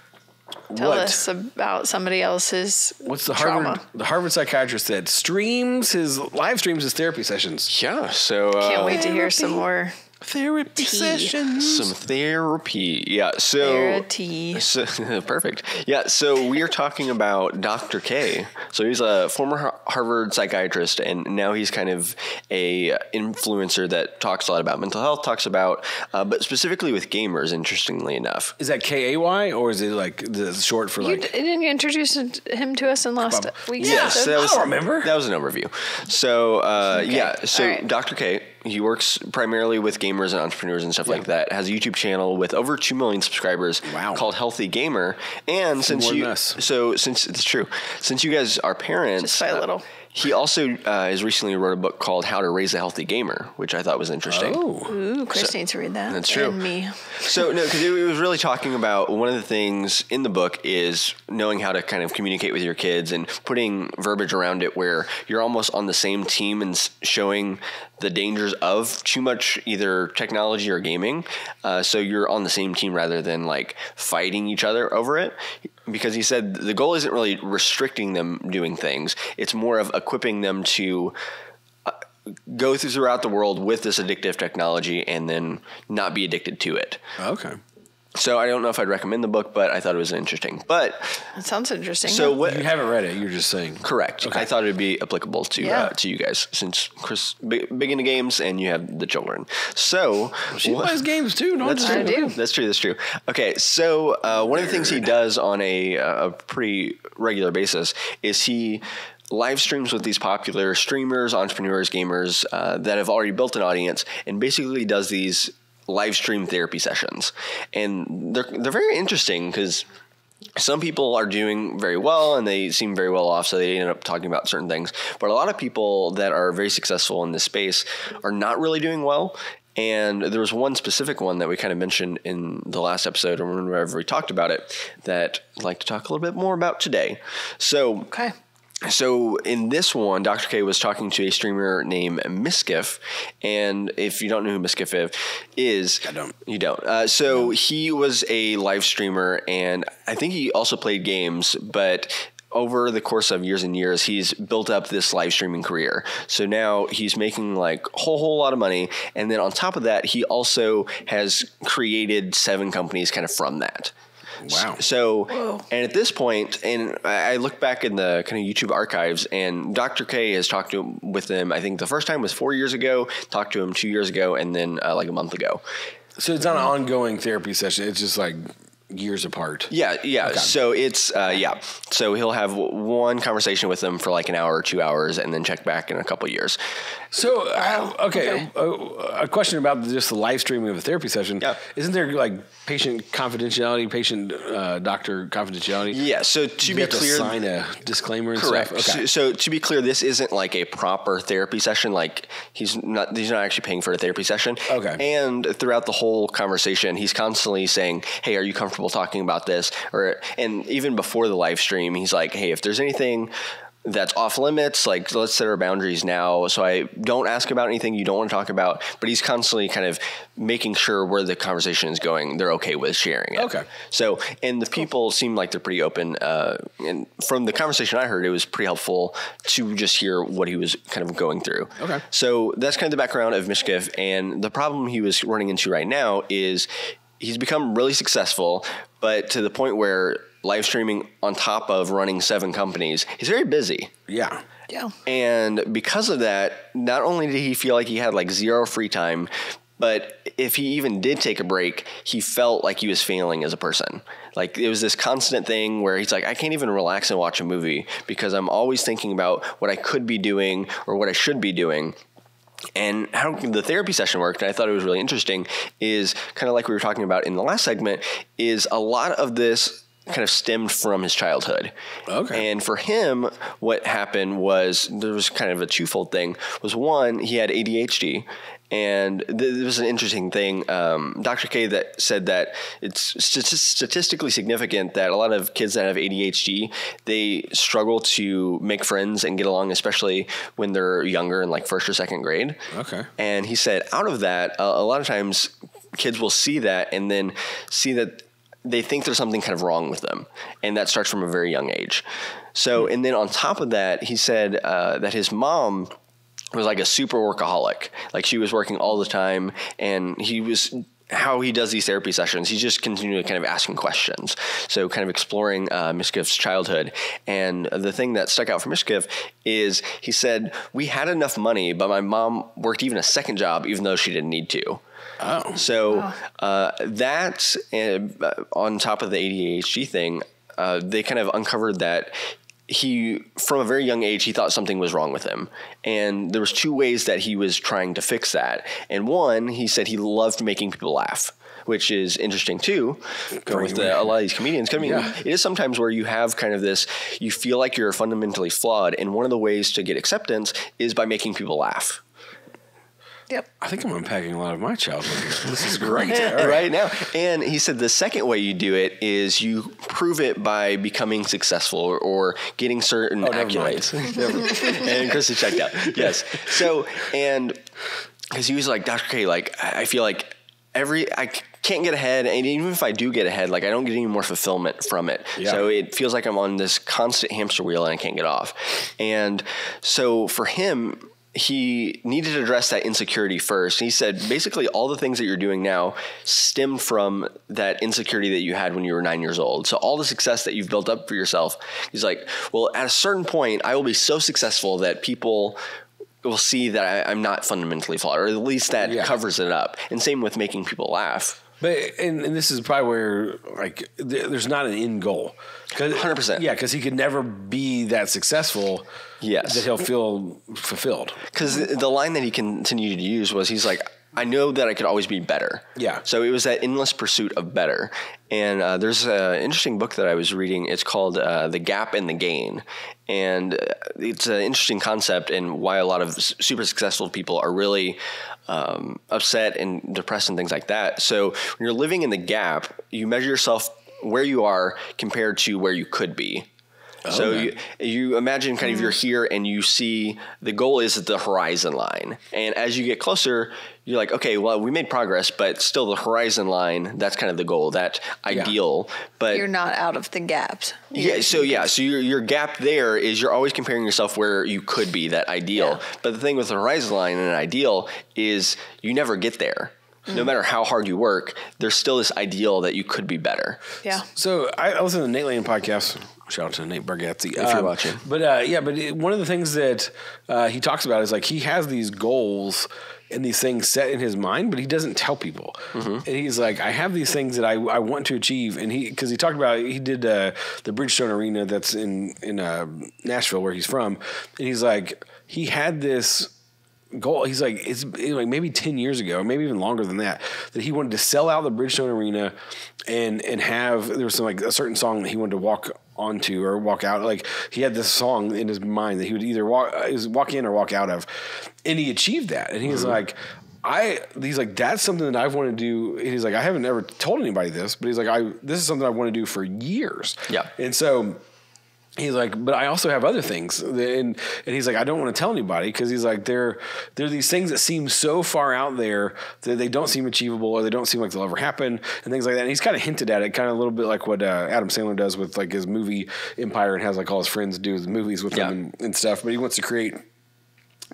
B: Tell
A: what?
B: us about somebody else's
A: What's the
B: trauma.
A: Harvard psychiatrist said? Live streams his therapy sessions.
C: Yeah. So.
B: Can't wait to hear some more
A: Therapy sessions.
C: Some therapy. Yeah. So.
B: therapy.
C: So, perfect. Yeah, so we are talking about Dr. K. So he's a former Harvard psychiatrist, and now he's kind of a influencer that talks a lot about mental health, talks about, but specifically with gamers, interestingly enough.
A: Is that KAY or is it like the short for like?
B: Didn't you introduce him to us in last week's
C: Yes,
B: episode?
C: that was,
A: I don't remember.
C: That was an overview. So, yeah, so
B: All right.
C: Dr. K, he works primarily with gamers and entrepreneurs and stuff like that, has a YouTube channel with over 2 million subscribers called Healthy Gamer. And since
A: more
C: you,
A: than us.
C: so since it's true, since you guys are parents,
B: Just by a little.
C: he also has recently wrote a book called How to Raise a Healthy Gamer, which I thought was interesting.
A: Oh,
B: Ooh, Chris needs to read that.
C: That's true.
B: And me.
C: So, no, because it was really talking about one of the things in the book is knowing how to kind of communicate with your kids and putting verbiage around it where you're almost on the same team and showing the dangers of too much either technology or gaming. So you're on the same team rather than like fighting each other over it. Because he said the goal isn't really restricting them doing things. It's more of equipping them to go throughout the world with this addictive technology and then not be addicted to it.
A: okay.
C: So I don't know if I'd recommend the book, but I thought it was interesting. But
B: That sounds interesting.
C: so what?
A: You haven't read it. You're just saying.
C: Correct.
A: Okay.
C: I thought it would be applicable to you guys since Chris big into games and you have the children. So
A: She plays games too. Don't
C: That's
A: you?
C: true.
B: I do.
C: That's true. That's true. Okay, so one of the things he does on a pretty regular basis is he live streams with these popular streamers, entrepreneurs, gamers that have already built an audience, and basically does these live stream therapy sessions. And they're very interesting because some people are doing very well and they seem very well off, so they end up talking about certain things. But a lot of people that are very successful in this space are not really doing well. And there was one specific one that we kind of mentioned in the last episode, or whenever we talked about it, that I'd like to talk a little bit more about today.
B: Okay.
C: So in this one, Dr. K was talking to a streamer named Miskiff, and if you don't know who Miskiff is,
A: I don't.
C: You don't. So he was a live streamer, and I think he also played games, but over the course of years and years, he's built up this live streaming career. So now he's making like a whole lot of money, and then on top of that, he has created 7 companies kind of from that.
A: Wow.
C: So, and at this point, and I look back in the kind of YouTube archives, and Dr. K has talked with him, I think the first time was 4 years ago, talked to him 2 years ago, and then like a month ago.
A: So it's not an ongoing therapy session. It's just like years apart.
C: Yeah.
A: Okay.
C: So it's, So he'll have one conversation with them for like an hour or 2 hours and then check back in a couple of years.
A: So, a question about just the live streaming of a therapy session.
C: Yeah.
A: Isn't there like patient confidentiality, doctor confidentiality?
C: Yeah. So to be clear,
A: sign a disclaimer and
C: correct.
A: stuff? Okay.
C: So to be clear, this isn't like a proper therapy session. Like he's not actually paying for a therapy session.
A: Okay.
C: And throughout the whole conversation, he's constantly saying, "Hey, are you comfortable talking about this?" And even before the live stream, he's like, "Hey, if there's anything that's off limits, like let's set our boundaries now. So I don't ask about anything you don't want to talk about." But he's constantly kind of making sure where the conversation is going, they're okay with sharing it.
A: Okay.
C: So, and the people seem like they're pretty open. And from the conversation I heard, it was pretty helpful to just hear what he was kind of going through.
A: Okay.
C: So that's kind of the background of Mishkiff. And the problem he was running into right now is he's become really successful, but to the point where live streaming on top of running 7 companies, he's very busy.
A: Yeah.
B: Yeah.
C: And because of that, not only did he feel like he had like 0 free time, but if he even did take a break, he felt like he was failing as a person. Like it was this constant thing where he's like, I can't even relax and watch a movie because I'm always thinking about what I could be doing or what I should be doing. And how the therapy session worked, and I thought it was really interesting, is kind of like we were talking about in the last segment, is a lot of this kind of stemmed from his childhood.
A: Okay.
C: And for him, what happened was there was kind of a twofold thing. Was one, he had ADHD. And this was an interesting thing. Dr. K that said that it's statistically significant that a lot of kids that have ADHD, they struggle to make friends and get along, especially when they're younger in like 1st or 2nd grade.
A: Okay.
C: And he said out of that, a lot of times kids will see that and then see that they think there's something kind of wrong with them. And that starts from a very young age. So, and then on top of that, he said that his mom was like a super workaholic. Like she was working all the time, and how he does these therapy sessions, he's just continually kind of asking questions. So kind of exploring Mishkiff's childhood. And the thing that stuck out for Mishkiff is he said, we had enough money, but my mom worked even a 2nd job, even though she didn't need to.
A: Oh.
C: So that, on top of the ADHD thing, they kind of uncovered that he, from a very young age, he thought something was wrong with him. And there was 2 ways that he was trying to fix that. And one, he said he loved making people laugh, which is interesting too, with a lot of these comedians. I mean, It is sometimes where you have kind of this, you feel like you're fundamentally flawed. And one of the ways to get acceptance is by making people laugh.
B: Yep.
A: I think I'm unpacking a lot of my childhood here. This is great.
C: Right now. And he said the second way you do it is you prove it by becoming successful or getting certain accolades. And Chris is checked out. Yes. So, and because he was like, Dr. K, like, I feel like I can't get ahead. And even if I do get ahead, like I don't get any more fulfillment from it. Yeah. So it feels like I'm on this constant hamster wheel and I can't get off. And so for him, he needed to address that insecurity first. He said, basically, all the things that you're doing now stem from that insecurity that you had when you were 9 years old. So all the success that you've built up for yourself, he's like, well, at a certain point, I will be so successful that people will see that I'm not fundamentally flawed, or at least that covers it up. And same with making people laugh.
A: But and this is probably where like there's not an end goal.
C: 100%.
A: Yeah, because he could never be that successful.
C: Yes,
A: that he'll feel fulfilled.
C: Because the line that he continued to use was, he's like, I know that I could always be better.
A: Yeah.
C: So it was that endless pursuit of better. And there's an interesting book that I was reading. It's called The Gap and the Gain. And it's an interesting concept and why a lot of super successful people are really upset and depressed and things like that. So when you're living in the gap, you measure yourself where you are compared to where you could be. So you imagine kind of you're here and you see the goal is at the horizon line. And as you get closer, you're like, okay, well, we made progress, but still the horizon line, that's kind of the goal, that ideal. But
B: you're not out of the gaps.
C: So your gap there is you're always comparing yourself where you could be, that ideal. Yeah. But the thing with the horizon line and an ideal is you never get there. No matter how hard you work, there's still this ideal that you could be better.
B: Yeah.
A: So I listen to the Nate Lane podcast. Shout out to Nate Bargatze.
C: If you're watching.
A: But one of the things that he talks about is like he has these goals and these things set in his mind, but he doesn't tell people. Mm-hmm. And he's like, I have these things that I want to achieve. And because he talked about, he did the Bridgestone Arena that's in Nashville where he's from. And he's like, he had this goal. He's like, it's like maybe 10 years ago, maybe even longer than that he wanted to sell out the Bridgestone Arena and have, there was some like a certain song that he wanted to walk onto or walk out. Like he had this song in his mind that he would either walk in or walk out of, and he achieved that. And he's like, he's like, that's something that I've wanted to do. And he's like, I haven't ever told anybody this, but he's like, this is something I want to do for years.
C: Yeah.
A: And so he's like, but I also have other things. And he's like, I don't want to tell anybody because he's like, there are these things that seem so far out there that they don't seem achievable or they don't seem like they'll ever happen and things like that. And he's kind of hinted at it, kind of a little bit like what Adam Sandler does with like his movie empire and has like all his friends do his movies with him and stuff. But he wants to create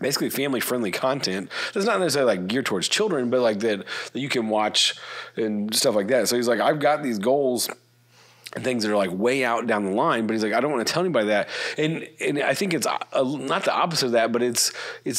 A: basically family-friendly content that's not necessarily like geared towards children, but like that you can watch and stuff like that. So he's like, I've got these goals and things that are like way out down the line, but he's like, I don't want to tell anybody that. And I think it's not the opposite of that, but it's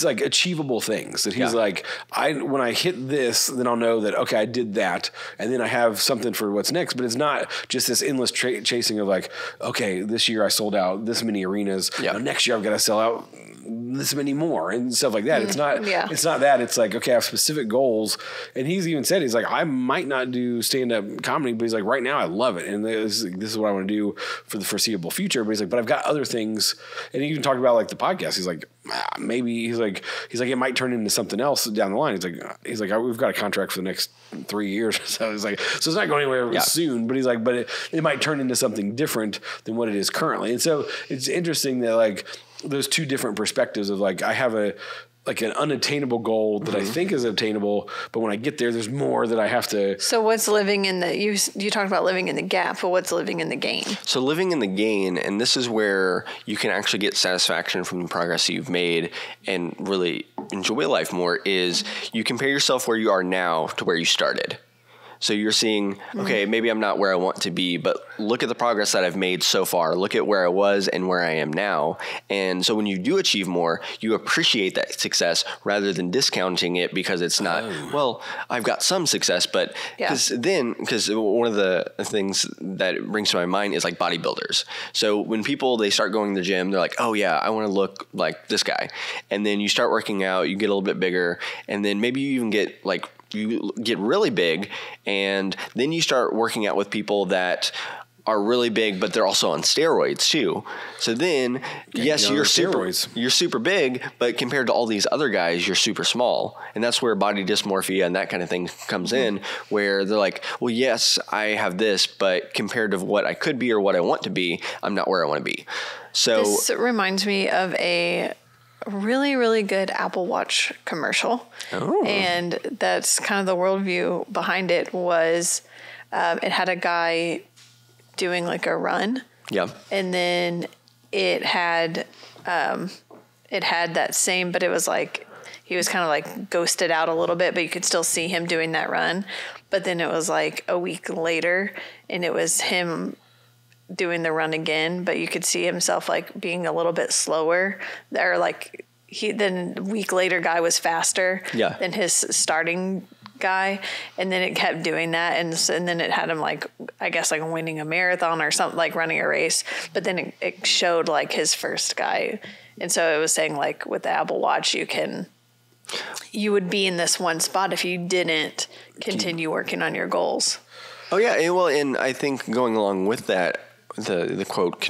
A: like achievable things that he's like, when I hit this, then I'll know that, okay, I did that. And then I have something for what's next, but it's not just this endless chasing of like, okay, this year I sold out this many arenas. Now, next year I've got to sell out this many more and stuff like that. It's not that. It's like, okay, I have specific goals. And he's even said, he's like, I might not do stand-up comedy, but he's like, right now I love it. And this is what I want to do for the foreseeable future. But he's like, but I've got other things. And he even talked about like the podcast. He's like, maybe he's like, it might turn into something else down the line. He's like, we've got a contract for the next 3 years. So he's like, so it's not going anywhere soon, but he's like, but it might turn into something different than what it is currently. And so it's interesting that like, those two different perspectives of like, I have an unattainable goal that I think is obtainable, but when I get there, there's more that I have to.
B: So what's living in the, you talked about living in the gap, but what's living in the gain? So
C: living in the gain, and this is where you can actually get satisfaction from the progress that you've made and really enjoy life more, is you compare yourself where you are now to where you started. So you're seeing, okay, maybe I'm not where I want to be, but look at the progress that I've made so far. Look at where I was and where I am now. And so when you do achieve more, you appreciate that success rather than discounting it because it's not, well, I've got some success, but because one of the things that brings to my mind is like bodybuilders. So when people, they start going to the gym, they're like, oh yeah, I want to look like this guy. And then you start working out, you get a little bit bigger, and then maybe you even get like, you get really big, and then you start working out with people that are really big, but they're also on steroids too. So then, you're super big, but compared to all these other guys, you're super small. And that's where body dysmorphia and that kind of thing comes in, where they're like, well, yes, I have this, but compared to what I could be or what I want to be, I'm not where I want to be. So
B: this reminds me of a really, really good Apple Watch commercial. And that's kind of the worldview behind it was it had a guy doing like a run. Yeah. And then it had that same, but it was like, he was kind of like ghosted out a little bit, but you could still see him doing that run. But then it was like a week later and it was him doing the run again, but you could see himself like being a little bit slower, or like then a week later guy was faster than his starting guy, and then it kept doing that, and then it had him like, I guess like winning a marathon or something, like running a race, but then it showed like his first guy. And so it was saying like with the Apple Watch you can you would be in this one spot if you didn't continue working on your goals.
C: Oh yeah, and I think going along with that, the quote,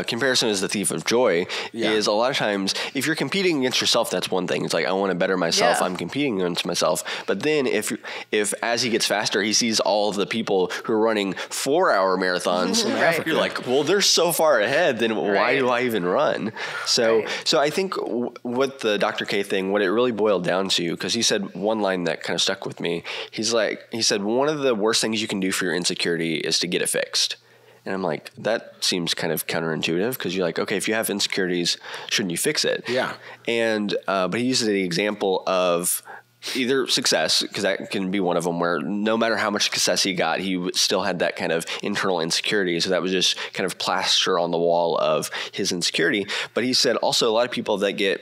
C: comparison is the thief of joy, is a lot of times, if you're competing against yourself, that's one thing. It's like, I want to better myself. Yeah. I'm competing against myself. But then if as he gets faster, he sees all of the people who are running 4-hour marathons, right. You're like, well, they're so far ahead, then why do I even run? So I think what the Dr. K thing, what it really boiled down to, because he said one line that kind of stuck with me. He said, one of the worst things you can do for your insecurity is to get it fixed. And I'm like, that seems kind of counterintuitive, because you're like, okay, if you have insecurities, shouldn't you fix it?
A: Yeah.
C: And but he uses the example of either success, because that can be one of them, where no matter how much success he got, he still had that kind of internal insecurity. So that was just kind of plaster on the wall of his insecurity. But he said also a lot of people that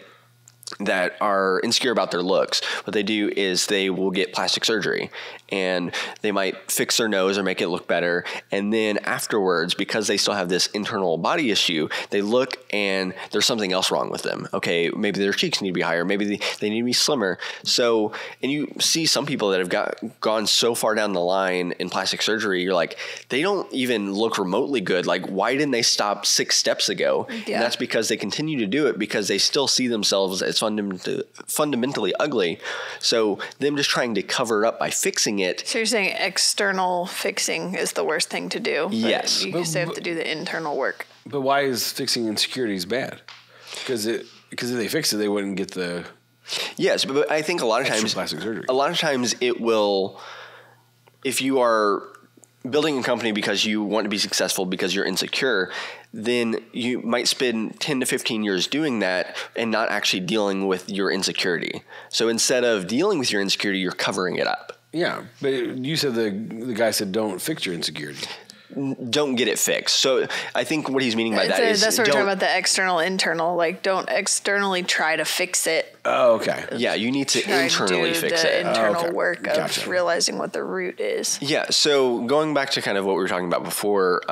C: are insecure about their looks, what they do is they will get plastic surgery, and they might fix their nose or make it look better. And then afterwards, because they still have this internal body issue, they look and there's something else wrong with them. Okay, maybe their cheeks need to be higher. Maybe they need to be slimmer. So, and you see some people that have gone so far down the line in plastic surgery, you're like, they don't even look remotely good. Like, why didn't they stop 6 steps ago? Yeah. And that's because they continue to do it because they still see themselves as fundamentally ugly. So them just trying to cover it up by fixing it.
B: So you're saying external fixing is the worst thing to do?
C: Yes.
B: You just have to do the internal work.
A: But why is fixing insecurities bad? Because if they fix it, they wouldn't get the...
C: Yes, but I think a lot of times...
A: plastic surgery.
C: A lot of times it will... If you are building a company because you want to be successful because you're insecure, then you might spend 10 to 15 years doing that and not actually dealing with your insecurity. So instead of dealing with your insecurity, you're covering it up.
A: Yeah, but you said the guy said don't fix your insecurity.
C: Don't get it fixed. So I think what he's meaning by that is...
B: That's what we're talking about, the external, internal. Like, don't externally try to fix it.
A: Oh, okay.
C: Yeah, you need to internally fix it.
B: Internal work of realizing what the root is.
C: Yeah, so going back to kind of what we were talking about before,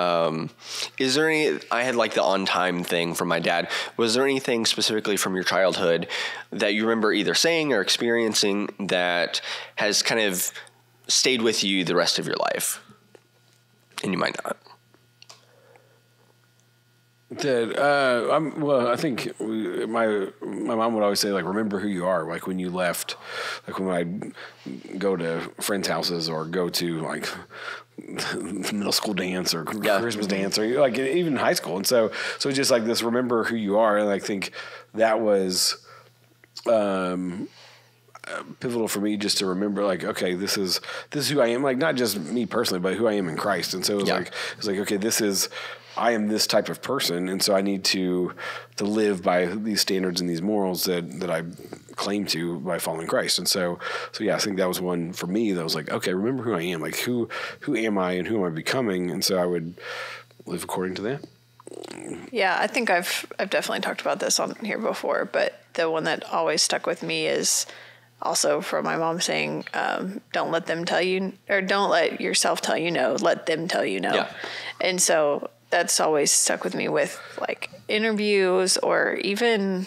C: is there any... I had like the on-time thing from my dad. Was there anything specifically from your childhood that you remember either saying or experiencing that has kind of stayed with you the rest of your life? And you might not.
A: I think my mom would always say, like, remember who you are. Like when you left, like when I go to friends' houses or go to like middle school dance or Christmas dance or like even high school. And so just like this, remember who you are. And I think that was pivotal for me just to remember, like, okay, this is who I am, like not just me personally, but who I am in Christ. And so it was like, okay, I am this type of person, and so I need to live by these standards and these morals that I claim to by following Christ. And so yeah, I think that was one for me that was like, okay, remember who I am, like who am I and who am I becoming, and so I would live according to that.
B: Yeah, I think I've definitely talked about this on here before, but the one that always stuck with me is also from my mom saying, don't let them tell you, or don't let yourself tell you no, let them tell you no. Yeah. And so that's always stuck with me with like interviews or even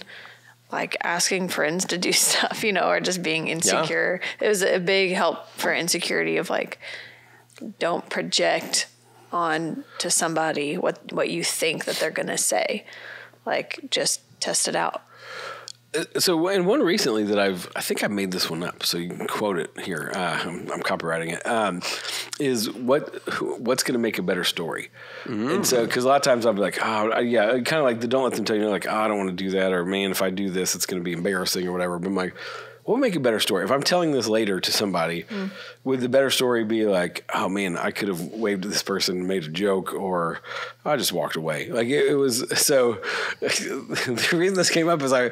B: like asking friends to do stuff, or just being insecure. Yeah. It was a big help for insecurity of like, don't project on to somebody what you think that they're going to say. Like, just test it out.
A: So, and one recently that I think I made this one up, so you can quote it here. I'm copywriting it. Is what's going to make a better story? Mm-hmm. And so, because a lot of times I'll be like, oh, yeah, kind of like the don't let them tell you, like, oh, I don't want to do that, or man, if I do this, it's going to be embarrassing or whatever. But I'm like, what would make a better story? If I'm telling this later to somebody, would the better story be like, oh man, I could have waved to this person and made a joke, or I just walked away? Like it was, so the reason this came up is I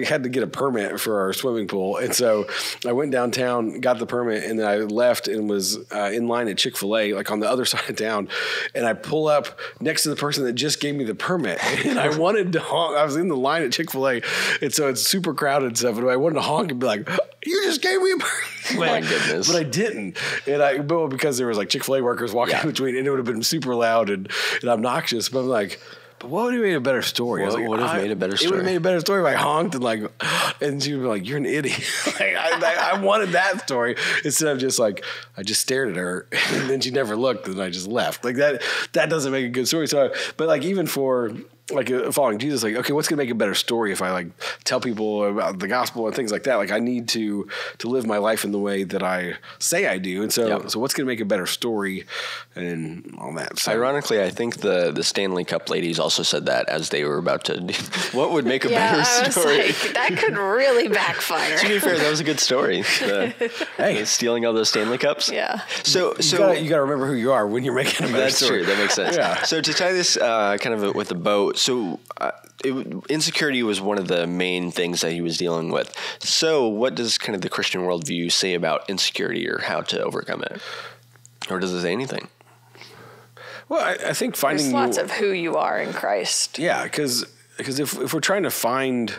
A: had to get a permit for our swimming pool. And so I went downtown, got the permit, and then I left and was in line at Chick-fil-A, like on the other side of town. And I pull up next to the person that just gave me the permit. And I wanted to honk. I was in the line at Chick-fil-A. And so it's super crowded and stuff. And I wanted to honk and be like, you just gave me a permit.
C: My goodness.
A: But I didn't. And because there was like Chick-fil-A workers walking in between, and it would have been super loud and obnoxious. But I'm like, but what would have made a better story?
C: What would have made a better story?
A: It would have made a better story if I honked and like, And she would be like, you're an idiot. Like, I wanted that story instead of just like, I just stared at her and then she never looked and I just left. Like that doesn't make a good story. So, but like even for like following Jesus, like, okay, what's going to make a better story if I like tell people about the gospel and things like that? Like I need to live my life in the way that I say I do. And so, so what's going to make a better story and all that? So,
C: ironically, I think the Stanley Cup ladies also said that as they were about to, what would make a better story?
B: Like, that could really backfire.
C: To be fair, that was a good story. Hey, stealing all those Stanley Cups.
B: Yeah.
C: So
A: you got to remember who you are when you're making a better story.
C: That's true. That makes sense. Yeah. So to tie this kind of with a bow, so insecurity was one of the main things that he was dealing with. So what does kind of the Christian worldview say about insecurity or how to overcome it? Or does it say anything?
A: Well, I think finding...
B: There's lots of who you are in Christ.
A: Yeah, because if we're trying to find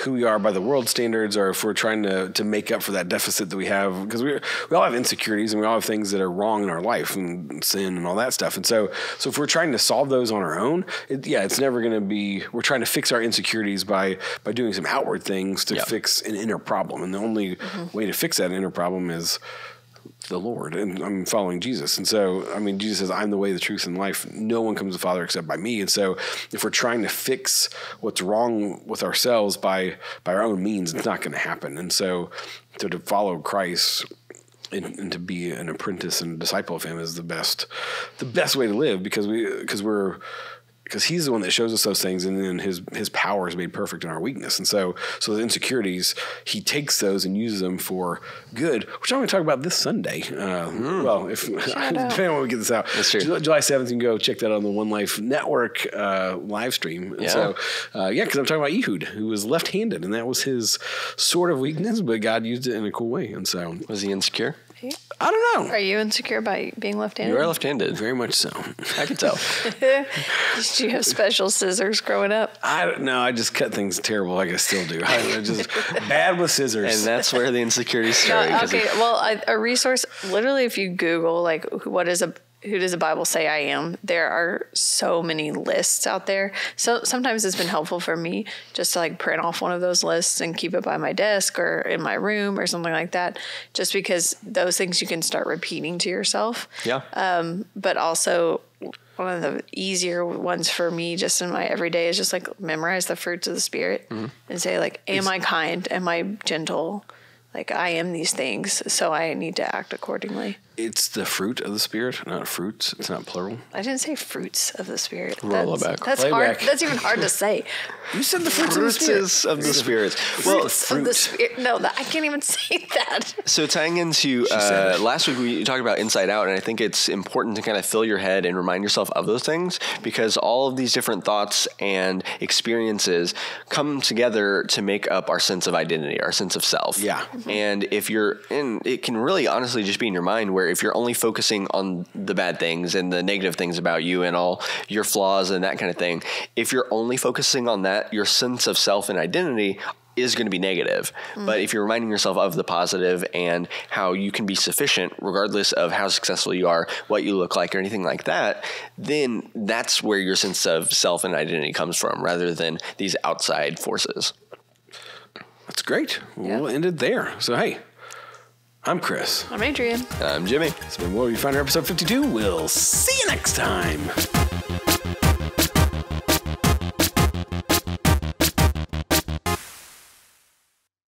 A: who we are by the world standards, or if we're trying to make up for that deficit that we have, because we all have insecurities and we all have things that are wrong in our life and sin and all that stuff. And so if we're trying to solve those on our own, it's never going to be, we're trying to fix our insecurities by doing some outward things to fix an inner problem. And the only way to fix that inner problem is the Lord, and I'm following Jesus. And so, I mean, Jesus says, I'm the way, the truth, and life. No one comes to the Father except by me. And so if we're trying to fix what's wrong with ourselves by our own means, it's not going to happen. And so to follow Christ and to be an apprentice and disciple of him is the best way to live, because he's the one that shows us those things, and then his power is made perfect in our weakness. And so the insecurities, he takes those and uses them for good, which I'm going to talk about this Sunday. Well, depending on when we get this out, July 7th, you can go check that on the One Life Network live stream. And so, because I'm talking about Ehud, who was left-handed, and that was his sort of weakness, but God used it in a cool way. And so,
C: was he insecure?
A: I don't know.
B: Are you insecure by being left-handed?
C: You are left-handed.
A: Very much so.
C: I can tell.
B: Did you have special scissors growing up?
A: I don't know. I just cut things terrible like I still do. I'm just bad with scissors.
C: And that's where the insecurities start.
B: A resource, literally if you Google, like, who does the Bible say I am? There are so many lists out there. So sometimes it's been helpful for me just to like print off one of those lists and keep it by my desk or in my room or something like that, just because those things you can start repeating to yourself.
C: Yeah.
B: But also one of the easier ones for me just in my everyday is just like memorize the fruits of the Spirit and say like, am I kind? Am I gentle? Like I am these things, so I need to act accordingly.
A: It's the fruit of the Spirit, not fruits. It's not plural.
B: I didn't say fruits of the Spirit.
C: Roll it back.
B: That's hard. That's even hard to say.
A: You said the fruits of the Spirit.
B: Fruits of the Spirit. No, I can't even say that.
C: So tying into last week, we talked about Inside Out, and I think it's important to kind of fill your head and remind yourself of those things, because all of these different thoughts and experiences come together to make up our sense of identity, our sense of self.
A: Yeah.
C: And if you're in, it can really honestly just be in your mind, where if you're only focusing on the bad things and the negative things about you and all your flaws and that kind of thing, if you're only focusing on that, your sense of self and identity is going to be negative. But if you're reminding yourself of the positive and how you can be sufficient regardless of how successful you are, what you look like, or anything like that, then that's where your sense of self and identity comes from, rather than these outside forces.
A: That's great. We'll end it there. So, hey, I'm Chris.
B: I'm Adrian.
C: I'm Jimmy.
A: It's been Worldview Finder episode 52. We'll see you next time.